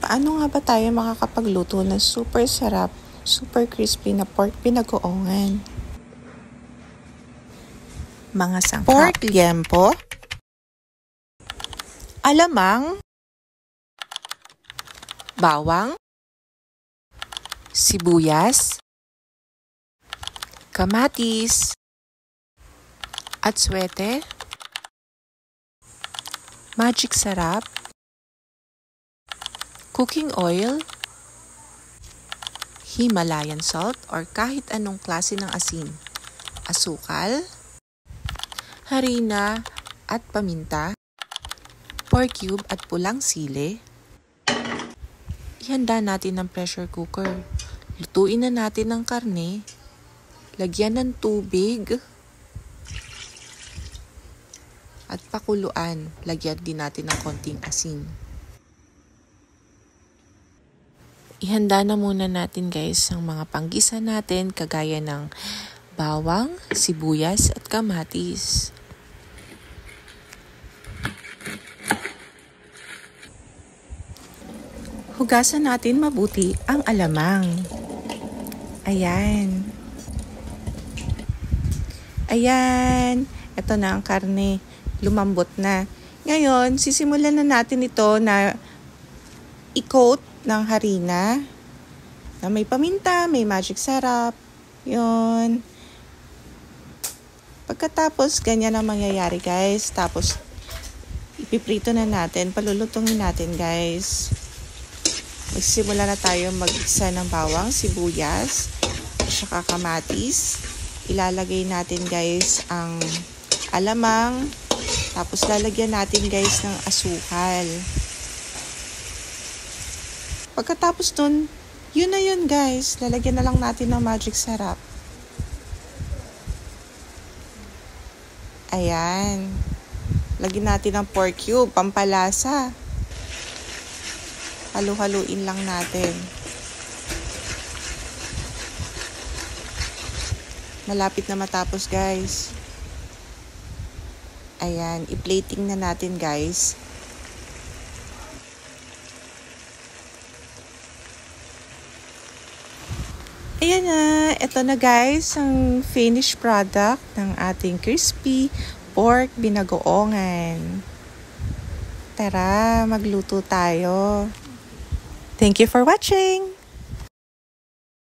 Paano nga ba tayo makakapagluto ng super sarap, super crispy na pork binagoongan? Mga sangkap. Pork liempo, alamang, bawang, sibuyas, kamatis, atswete, magic sarap, cooking oil, Himalayan salt or kahit anong klase ng asin, asukal, harina at paminta, pork cube at pulang sili. Ihanda natin ng pressure cooker. Lutuin na natin ang karne. Lagyan ng tubig. At pakuluan. Lagyan din natin ng konting asin. Ihanda na muna natin guys ang mga panggisa natin kagaya ng bawang, sibuyas at kamatis. Hugasan natin mabuti ang alamang. Ayan. Ayan. Ito na ang karne. Lumambot na. Ngayon, sisimulan na natin ito na i-coat ng harina. Na may paminta, may magic sarap. Yun. Pagkatapos, ganyan ang mangyayari guys. Tapos, ipiprito na natin. Palulutungin natin guys. Magsimula na tayo mag-isa ng bawang, sibuyas, at saka kamatis. Ilalagay natin guys ang alamang. Tapos lalagyan natin guys ng asukal. Pagkatapos nun, yun na yun guys. Lalagyan na lang natin ng magic sarap. Ayan. Lagyan natin ng pork cube, pampalasa. Halu-haluin lang natin. Malapit na matapos guys. Ayan, i-plating na natin guys. Ayan na, ito na guys ang finished product ng ating crispy pork binagoongan. Tara, magluto tayo. Thank you for watching!